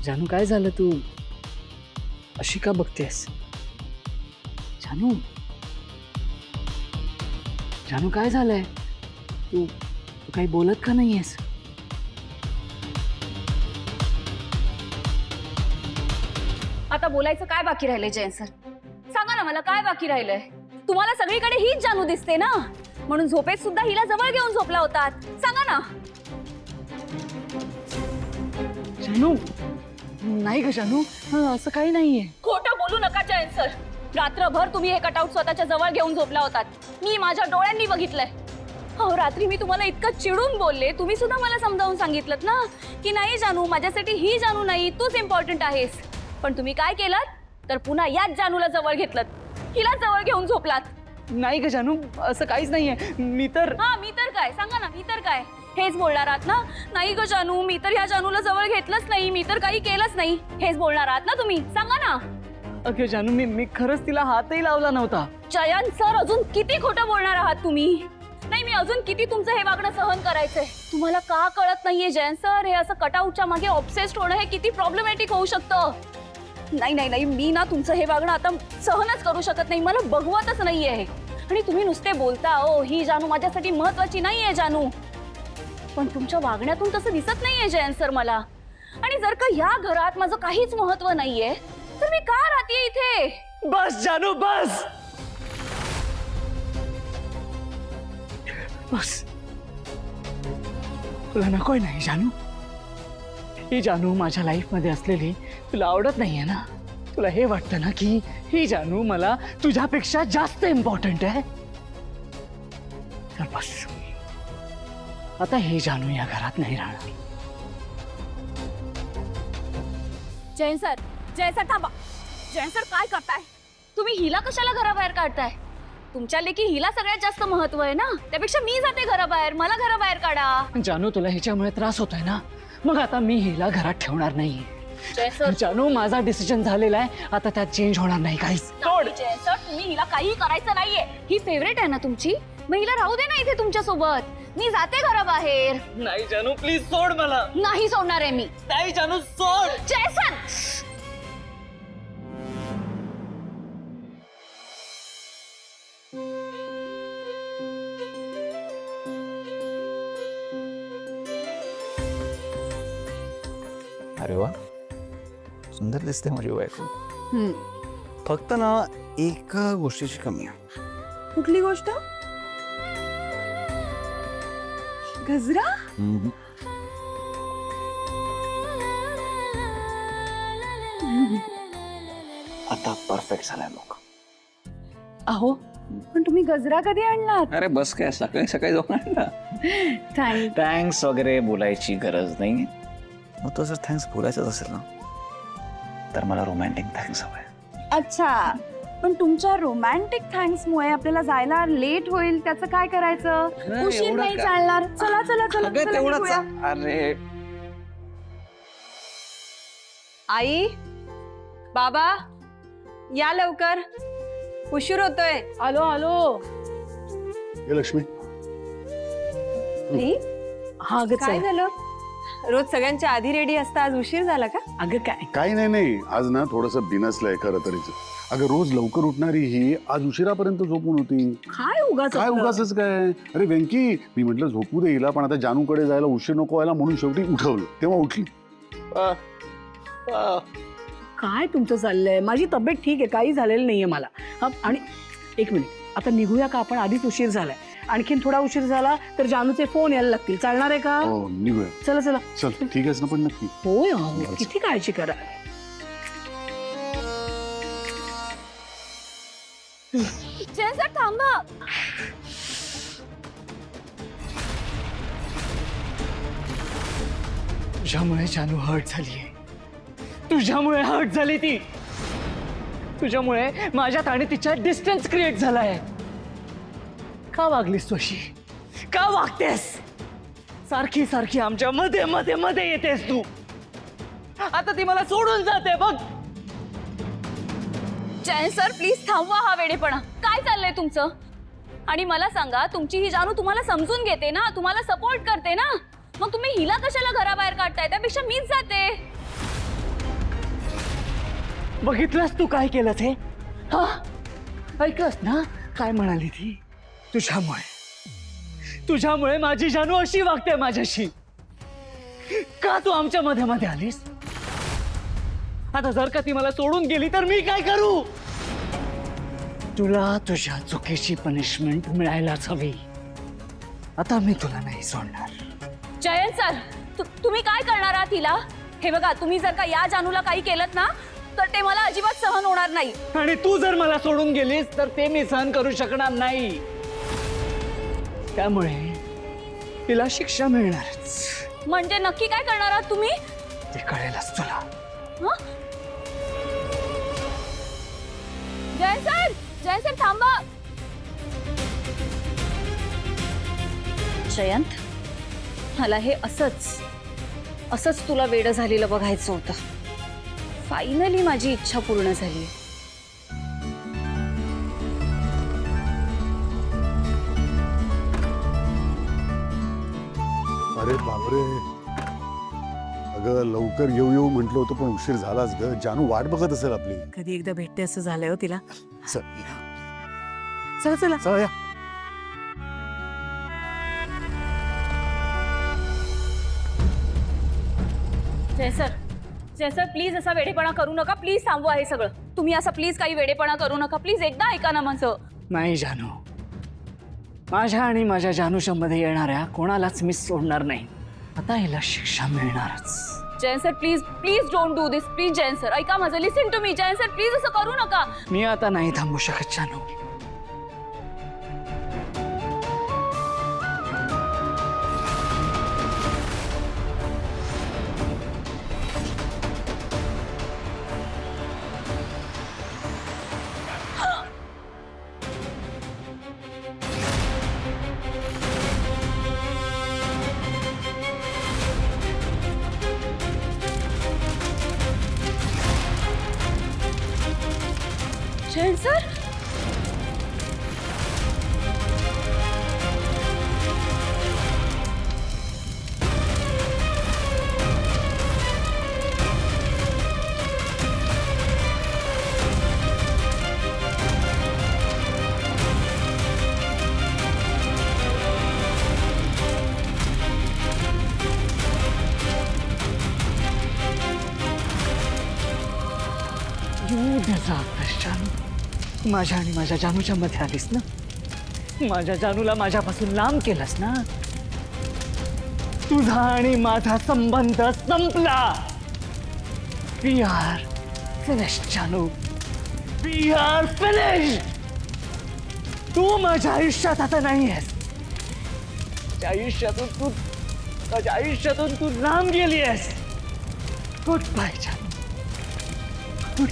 जानू काय झालं, तू अशी का बघतेस? जानू जानू काय झालंय? तू तू काही बोलत का नाहीयेस? आता बोलायचं काय बाकी राहिलंय जयंत सर? सांगा ना मला, काय बाकी राहिलंय? तुम्हाला सगळीकडे हीच जानू दिसते ना, म्हणून झोपेत सुद्धा हिला जवळ घेऊन झोपला होतात. सांगा ना. जानू नाही ग जानू, असं काही नाहीये. खोटं बोलू नका जयंत सर. रात्रभर तुम्ही हे कटआउट स्वतःच्या जवळ घेऊन झोपला होतात. मी माझ्या डोळ्यांनी बघितलंय. हो, रात्री मी तुम्हाला इतकं चिडून बोलले, तुम्ही सुद्धा मला समजावून सांगितलं ना की नाही जानू, माझ्यासाठी ही जानू नाही, तूच इम्पॉर्टंट आहेस. पण तुम्ही काय केलं तर पुन्हा याच जानूला जवळ घेतलं, हिला जवळ घेऊन झोपलात. नाही ग जानू, असं काहीच नाहीये. मी तर काय सांगा ना, मी तर काय हेच बोलणार आहात ना? नाही ग जानू, मी तर ह्या जानूला जवळ घेतलंच नाही, मी तर काही केलंच नाही, हेच बोलणार आहात ना तुम्ही? सांगा ना. अगं जानू, मी खरंच तिला हातही लावला नव्हता. जयंत सर, अजून किती खोटं बोलणार आहात तुम्ही? नाही, मी अजून किती तुमचं हे वागणं सहन करायचंय? तुम्हाला का कळत नाहीये जयंत सर, हे असं कटआउटच्या मागे ऑब्सेस्ड होणं हे किती प्रॉब्लेमॅटिक होऊ शकतं? नाही नाही नाही, मी ना तुमचं हे वागणं आता सहनच करू शकत नाही, मला बघवतच नाहीये. आणि तुम्ही नुसते बोलता ओ ही जानू माझ्यासाठी महत्वाची नाहीये जानू, पण तुमच्या वागण्यातून तसं दिसत नाहीये जयंत सर मला. आणि जर का या घरात माझं काहीच महत्व नाहीये तर मी का राहतेय इथे? बस जानू, बस बस. तुला नकोय नाही जानू? ही जानू माझ्या लाईफ मध्ये असलेली तुला आवडत नाहीये ना? तुला हे वाटतं ना की ही जानू मला तुझ्यापेक्षा जास्त इम्पॉर्टंट आहे? तर बस, आता ही जानू या घरात नाही राहणार. जयंत सर थांबा. जयंत सर, काय करताय तुम्ही? हिला कशाला घराबाहेर काढताय? तुमच्या लेकी हिला सगळ्यात जास्त महत्व आहे ना, त्यापेक्षा मी जाते घराबाहेर, मला घराबाहेर काढा. जानू, तुला ह्याच्यामुळे त्रास होतोय ना? मग आता मी हिला घरात ठेवणार नाही. जयंत सर, जानू, माझा डिसिजन झालेला आहे, आता त्यात चेंज होणार नाही काहीच. जयंत सर, तुम्ही हिला काही करायचं नाहीये. ही फेवरेट आहे ना तुमची, मग हिला राहू दे ना इथे तुमच्या सोबत. मी जाते घराबाहेर. नाही जानू, प्लीज सोड मला. नाही सोडणार आहे मी. नाही जानू, सोड. जयंत सर, अरे वा, सुंदर दिसते माझी बायको. फक्त ना एका गोष्टीची कमी आहे. कुठली गोष्ट? गजरा? आता परफेक्ट झालाय लोक. अहो, पण तुम्ही गजरा कधी आणलात? अरे बस काय, सकाळी सकाळी जाऊन आणला. थँक्स वगैरे बोलायची गरज नाही. मग तो जर थँक्स बोलायचंच असेल ना, तर मला रोमॅन्टिक थँक्स हवाय. अच्छा, पण तुमच्या रोमॅन्टिक थँक्समुळे आपल्याला जायला लेट होईल, त्याचं काय करायचं? नाही, उशीर एवढं नाही काय? चालणार. चला चला चला अगं, चला, तेवढंच. निघूया. अरे आई, बाबा, या लवकर, उशीर होतोय. आलो आलो. ये लक्ष्मी. आई, हा ग, काय झालं? रोज सगळ्यांच्या आधी रेडी असता, आज उशीर झाला का? अगं काय, काही नाही, आज ना थोडंसं बिनसलंय खरं तरीच. अगं, रोज लवकर उठणारी ही आज उशिरापर्यंत झोपून होती. काय उगाच काय उगाचच काय? अरे वेंकी, मी म्हटलं झोपू दे हिला, पण आता जानूकडे जायला उशीर नको व्हायला म्हणून शेवटी उठवलं, तेव्हा उठली. काय तुमचं चाललंय? माझी तब्येत ठीक आहे, काही झालेलं नाहीये मला. आणि एक मिनिट, आता निघूया का आपण? आधीच उशीर झालाय, आणखीन थोडा उशीर झाला तर जानूचे फोन यायला लागतील. चालणार आहे का? हो, निघूया. चला चला. चल, ठीक आहेस ना? पण नक्की. होय, किती काळजी करा. जयंत सर थांबा. तुझ्यामुळे जानू हर्ट झालीये. तुझ्यामुळे हर्ट झाली ती. तुझ्यामुळे माझ्यात आणि तिच्या डिस्टन्स क्रिएट झालाय. का वागलीस तू अशी? का वागतेस? सारखी सारखी आमच्या मध्ये मध्ये मध्ये येतेस तू. आता ती मला सोडून जाते बघ. जयंत सर, प्लीज थांबवा हा वेडेपणा. काय चाललंय तुमचं? आणि मला सांगा, तुमची ही जानू तुम्हाला समजून घेते ना, तुम्हाला सपोर्ट करते ना, मग तुम्ही हिला कशाला घराबाहेर काढताय? त्यापेक्षा मीच जाते. बघितलंस तू काय केलं ते? हा, ऐकलंस ना काय म्हणाली ती? तुझ्यामुळे माझी जानू अशी वागते माझ्याशी. का तू आमच्या मध्ये मध्ये आलीस? आता जर का ती मला सोडून गेली तर मी काय करू? तुला तुझ्या चुकीची पनिशमेंट मिळायलाच हवी. आता मी तुला नाही सोडणार. जयंत सर, तुम्ही काय करणार आहात तिला? हे बघा, तुम्ही जर का या जानूला काही केलं ना तर ते मला अजिबात सहन होणार नाही. आणि तू जर मला सोडून गेलीस तर ते मी सहन करू शकणार नाही. त्यामुळे तिला शिक्षा मिळणारच. म्हणजे नक्की काय करणार आहात तुम्ही? ते कळेलच तुला. हं? जयंत सर थांबा. जयंत, मला हे असंच तुला वेडं झालेलं बघायचं होतं. फायनली माझी इच्छा पूर्ण झाली. अरे बापरे, अगं लवकर येऊ म्हटलं होतं पण उशीर झालाच ग. जानू वाट बघत असेल आपली. कधी एकदा भेटते असं झालंय हो तिला. चल चला चला. चला या. जय सर प्लीज असा वेडेपणा करू नका. प्लीज थांबवा हे सगळं. तुम्ही असं प्लीज काही वेडेपणा करू नका. प्लीज एकदा ऐका ना माझं. नाही जानू, माझ्या आणि माझ्या जानूच्या मध्ये येणाऱ्या कोणालाच मी सोडणार नाही. आता हिला शिक्षा मिळणारच. Jayant sir please don't do this. Please Jayant sir ऐका माझं. Listen to me. Jayant sir please असं करू नका. मी आता नाही थांबू शकत जानू. जयंत सर जानू, माझ्या आणि माझ्या जानूच्या मध्ये आलीस ना. माझ्या जानूला माझ्यापासून लांब केलंस ना. तुझा आणि माझा संबंध संपला. वी आर फिनिश्ड जानू. We are finished. तू माझ्या आयुष्यात आता नाही आहेस. माझ्या आयुष्यातून तू लांब गेली आहेस. गुड बाय जानू. गुड